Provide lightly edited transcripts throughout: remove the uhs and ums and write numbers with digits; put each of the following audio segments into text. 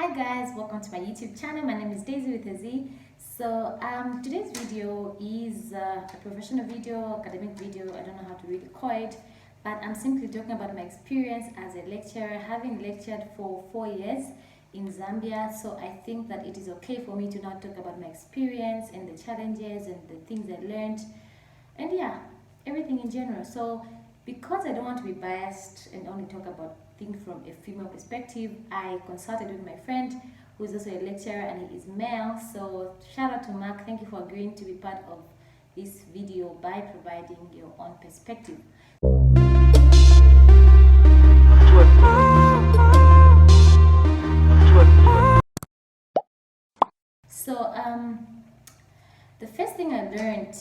Hi guys, welcome to my YouTube channel. My name is Daisy with a Z. So today's video is a professional video, academic video. I don't know how to really call it, but I'm simply talking about my experience as a lecturer, having lectured for 4 years in Zambia. So I think that it is okay for me to now talk about my experience and the challenges and the things I learned, and yeah, everything in general. So because I don't want to be biased and only talk about things from a female perspective, I consulted with my friend who is also a lecturer and he is male. So shout out to Mark. Thank you for agreeing to be part of this video by providing your own perspective. So the first thing I learned,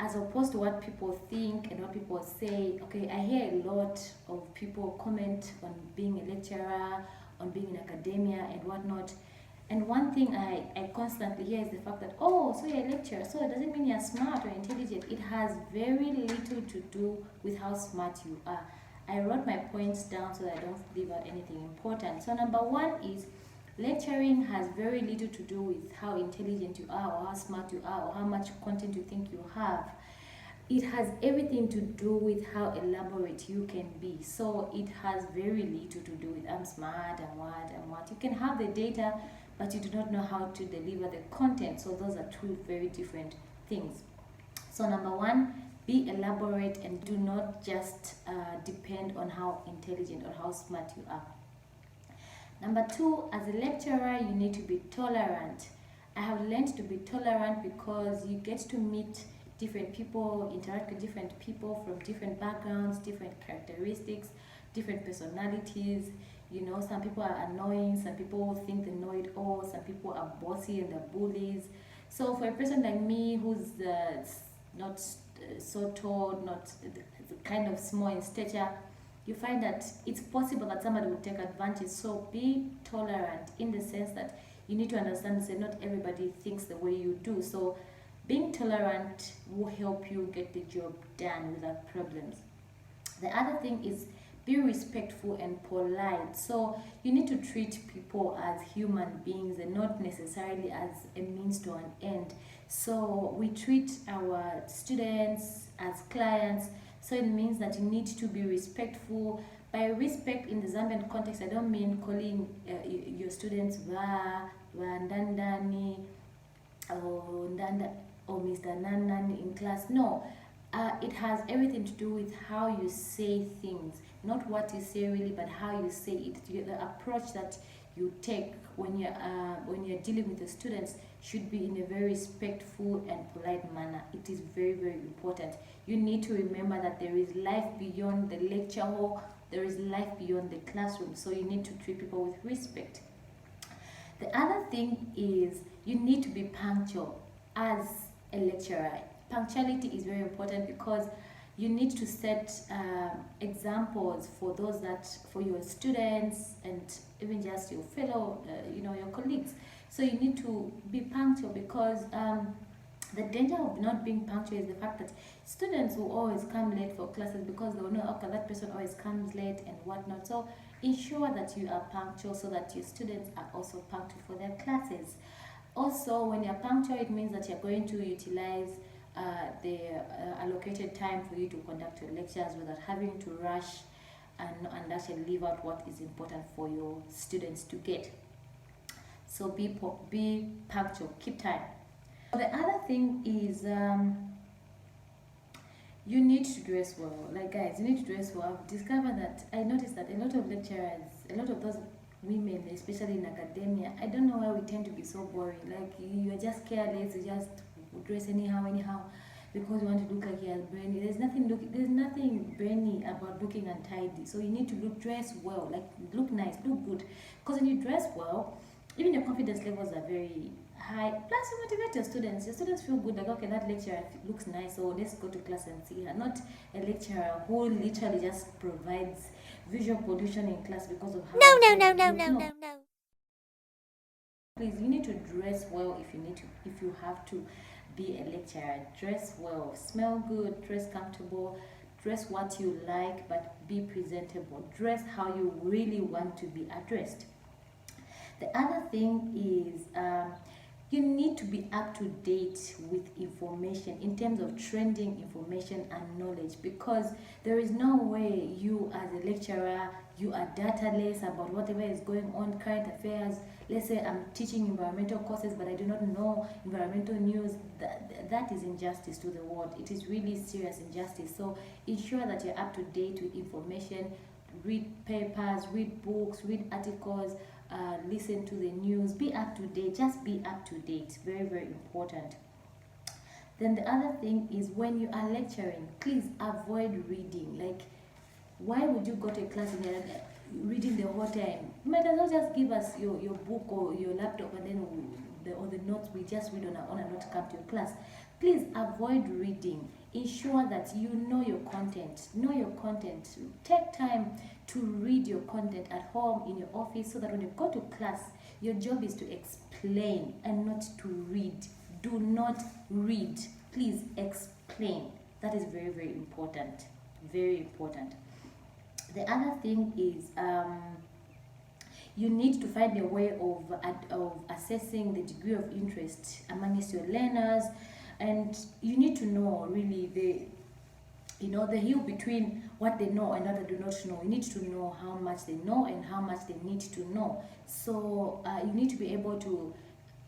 as opposed to what people think and what people say, okay, I hear a lot of people comment on being a lecturer, on being in academia and whatnot. And one thing I constantly hear is the fact that, oh, so you're a lecturer, so it doesn't mean you're smart or intelligent. It has very little to do with how smart you are. I wrote my points down so that I don't leave out anything important. So number one is, lecturing has very little to do with how intelligent you are or how smart you are or how much content you think you have. It has everything to do with how elaborate you can be. So it has very little to do with I'm smart and what. You can have the data, but you do not know how to deliver the content. So those are two very different things. So number one, be elaborate and do not just depend on how intelligent or how smart you are. Number two, as a lecturer, you need to be tolerant. I have learned to be tolerant because you get to meet different people, interact with different people from different backgrounds, different characteristics, different personalities. You know, some people are annoying, some people think they know it all, some people are bossy and they're bullies. So for a person like me who's not so tall, not kind of small in stature, you find that it's possible that somebody will take advantage. So be tolerant in the sense that you need to understand that not everybody thinks the way you do. So being tolerant will help you get the job done without problems. The other thing is be respectful and polite. So you need to treat people as human beings and not necessarily as a means to an end. So we treat our students as clients. So it means that you need to be respectful. By respect in the Zambian context, I don't mean calling your students wa ndandani or ndanda or Mr. Nanani in class. No, it has everything to do with how you say things, not what you say really, but how you say it. The approach that you take when you're dealing with the students should be in a very respectful and polite manner. It is very, very important. You need to remember that there is life beyond the lecture hall, there is life beyond the classroom, so you need to treat people with respect. The other thing is you need to be punctual as a lecturer. Punctuality is very important because you need to set examples for your students and even just your fellow, your colleagues. So you need to be punctual because the danger of not being punctual is the fact that students will always come late for classes because they will know, okay, that person always comes late and whatnot. So ensure that you are punctual so that your students are also punctual for their classes. Also, when you're punctual, it means that you're going to utilize the allocated time for you to conduct your lectures without having to rush and actually leave out what is important for your students to get. So be punctual, keep time. The other thing is you need to dress well. Like guys, you need to dress well. I've discovered that I noticed that a lot of lecturers, a lot of those women, especially in academia, I don't know why we tend to be so boring. Like you're just careless, you just dress anyhow, because you want to look like you're brainy. There's nothing brainy about looking untidy. So you need to dress well, like look nice, look good. Because when you dress well, even your confidence levels are very high. Plus you motivate your students. Your students feel good, like okay, that lecturer looks nice, so let's go to class and see her. Not a lecturer who literally just provides visual pollution in class because of how no. Please, you need to dress well if you have to be a lecturer. Dress well, smell good, dress comfortable, dress what you like, but be presentable. Dress how you really want to be addressed. The other thing is you need to be up to date with information in terms of trending information and knowledge, because there is no way you as a lecturer, you are dataless about whatever is going on, current affairs. Let's say I'm teaching environmental courses but I do not know environmental news. That is injustice to the world. It is really serious injustice. So ensure that you're up to date with information. Read papers, read books, read articles, listen to the news. Be up to date. Just be up to date. Very, very important. Then the other thing is, when you are lecturing, please avoid reading. Like, why would you go to a class and you're reading the whole time? You might as well just give us your book or your laptop, and then the notes we just read on our own and not come to your class. Please avoid reading. Ensure that you know your content. Know your content. Take time to read your content at home, in your office, so that when you go to class, your job is to explain and not to read. Do not read. Please explain. That is very, very important. Very important. The other thing is you need to find a way of assessing the degree of interest amongst your learners, and you need to know really the hill between what they know and what they do not know. You need to know how much they know and how much they need to know. So you need to be able to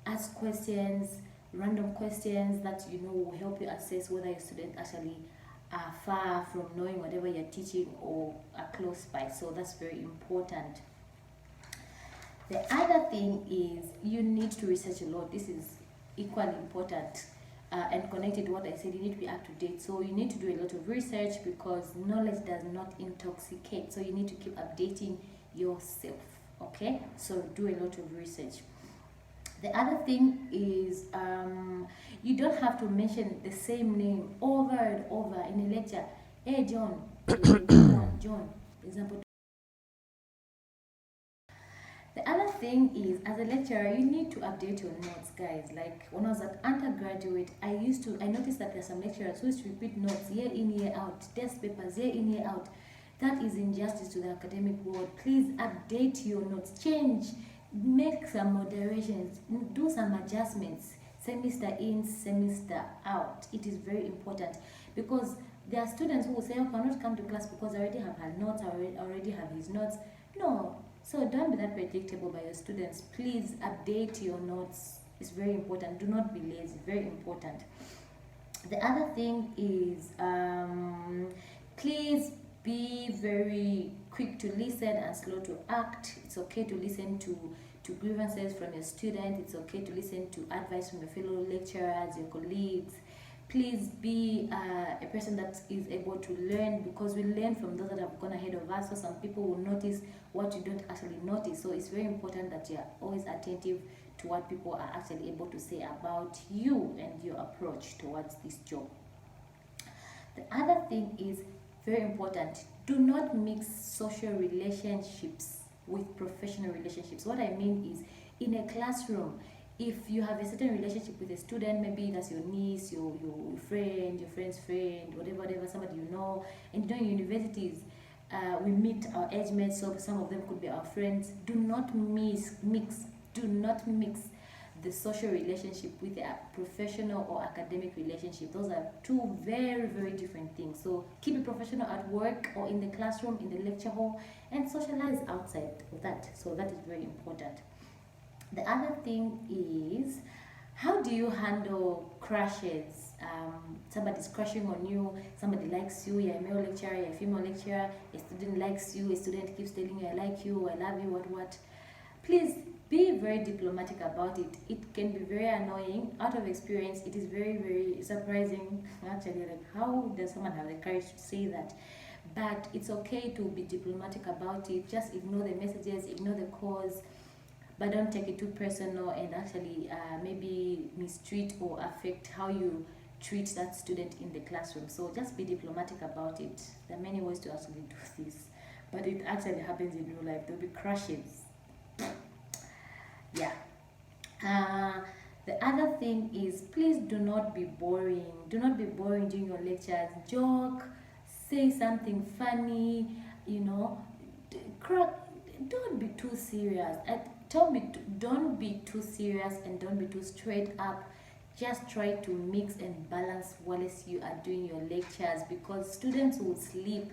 ask questions, random questions that will help you assess whether your student actually are far from knowing whatever you're teaching or are close by. So that's very important. The other thing is you need to research a lot. This is equally important and connected to what I said. You need to be up to date. So you need to do a lot of research, because knowledge does not intoxicate. So you need to keep updating yourself. Okay? So do a lot of research. The other thing is you don't have to mention the same name over and over in a lecture. Hey, John. John. Example. The other thing is, as a lecturer, you need to update your notes, guys. Like when I was at undergraduate, I noticed that there's some lecturers who used to repeat notes year in, year out, test papers year in, year out. That is injustice to the academic world. Please update your notes, change, make some moderations, do some adjustments, semester in, semester out. It is very important, because there are students who will say, oh, I cannot come to class because I already have her notes, I already have his notes. No. So don't be that predictable by your students. Please update your notes. It's very important. Do not be lazy. Very important. The other thing is please be very quick to listen and slow to act. It's okay to listen to grievances from your student. It's okay to listen to advice from your fellow lecturers, your colleagues. Please be a person that is able to learn, because we learn from those that have gone ahead of us. So some people will notice what you don't actually notice. So it's very important that you're always attentive to what people are actually able to say about you and your approach towards this job. The other thing is very important. Do not mix social relationships with professional relationships. What I mean is, in a classroom, if you have a certain relationship with a student, maybe that's your niece, your friend, your friend's friend, whatever, somebody you know, and in universities, we meet our age mates, so some of them could be our friends. Do not mix the social relationship with a professional or academic relationship. Those are two very, very different things. So keep it professional at work or in the classroom, in the lecture hall, and socialize outside of that. So that is very important. The other thing is, how do you handle crushes? Somebody's crushing on you, somebody likes you, you're a male lecturer, you're a female lecturer, a student likes you, a student keeps telling you, I like you, I love you, what. Please be very diplomatic about it. It can be very annoying. Out of experience, it is very, very surprising. Actually, like, how does someone have the courage to say that? But it's okay to be diplomatic about it. Just ignore the messages, ignore the calls, but don't take it too personal and actually maybe mistreat or affect how you treat that student in the classroom. So just be diplomatic about it. There are many ways to actually do this, but it actually happens in real life. There will be crushes. Yeah. The other thing is, please do not be boring. Do not be boring during your lectures. Joke, say something funny, Don't be too serious. don't be too serious and don't be too straight up. Just try to mix and balance whilst you are doing your lectures, because students will sleep.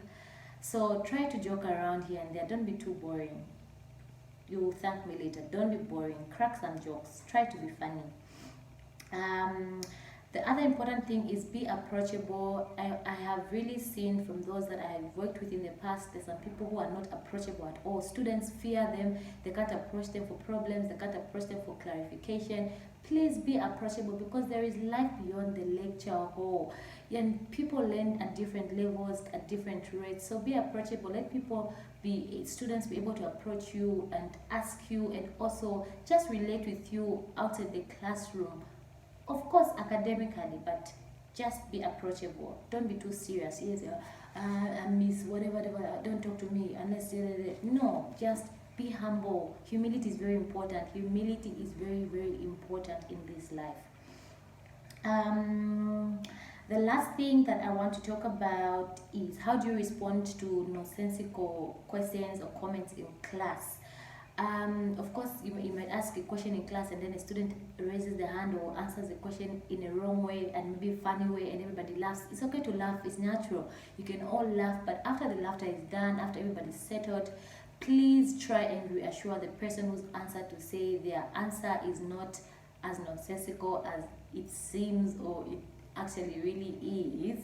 So try to joke around here and there. Don't be too boring. You will thank me later. Don't be boring. Crack some jokes. Try to be funny. The other important thing is be approachable. I have really seen from those that I have worked with in the past, there's some people who are not approachable at all. Students fear them. They can't approach them for problems. They can't approach them for clarification. Please be approachable, because there is life beyond the lecture hall. And people learn at different levels, at different rates. So be approachable. Let students be able to approach you and ask you, and also just relate with you outside the classroom. Of course, academically, but just be approachable. Don't be too serious. Yes, miss, whatever, don't talk to me unless no, just be humble. Humility is very important. Humility is very, very important in this life. The last thing that I want to talk about is how do you respond to nonsensical questions or comments in class. Of course, you might ask a question in class and then a student raises their hand or answers the question in a wrong way and maybe a funny way, and everybody laughs. It's okay to laugh, it's natural. You can all laugh, but after the laughter is done, after everybody's settled, please try and reassure the person who's answered to say their answer is not as nonsensical as it seems or it actually really is.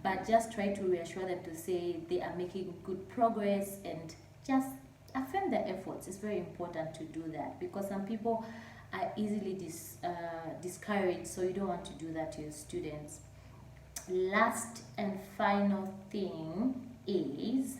But just try to reassure them to say they are making good progress, and just affirm their efforts. It's very important to do that, because some people are easily discouraged, so you don't want to do that to your students. Last and final thing is,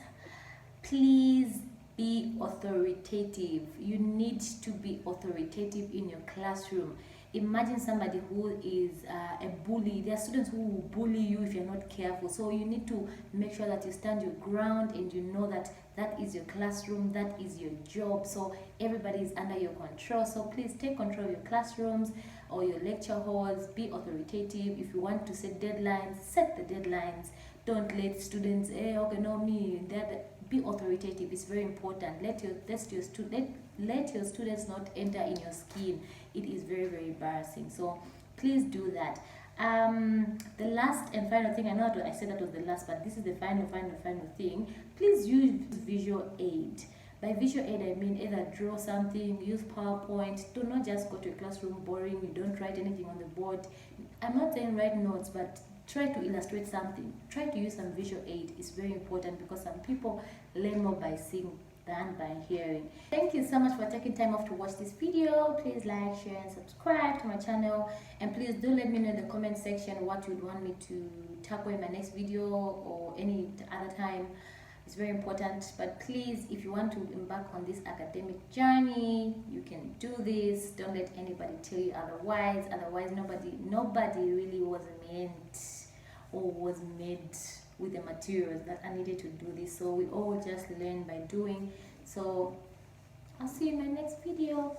please be authoritative. You need to be authoritative in your classroom. Imagine somebody who is a bully. There are students who will bully you if you're not careful. So you need to make sure that you stand your ground and you know that that is your classroom, that is your job. So everybody is under your control. So please take control of your classrooms or your lecture halls. Be authoritative. If you want to set deadlines, set the deadlines. Don't let students, okay, no, me, that. Be authoritative. It's very important. Let your students not enter in your skin. It is very, very embarrassing. So please do that. The last and final thing, I know that I said that was the last, but this is the final thing. Please use visual aid. By visual aid, I mean either draw something, use PowerPoint. Do not just go to a classroom boring. You don't write anything on the board. I'm not saying write notes, but try to illustrate something. Try to use some visual aid. It's very important, because some people learn more by seeing than by hearing. Thank you so much for taking time off to watch this video. Please like, share, and subscribe to my channel. And please do let me know in the comment section what you'd want me to tackle in my next video or any other time. It's very important. But please, if you want to embark on this academic journey, you can do this. Don't let anybody tell you otherwise. Otherwise, nobody really was meant or was made with the materials that are needed to do this. So we all just learn by doing. So I'll see you in my next video.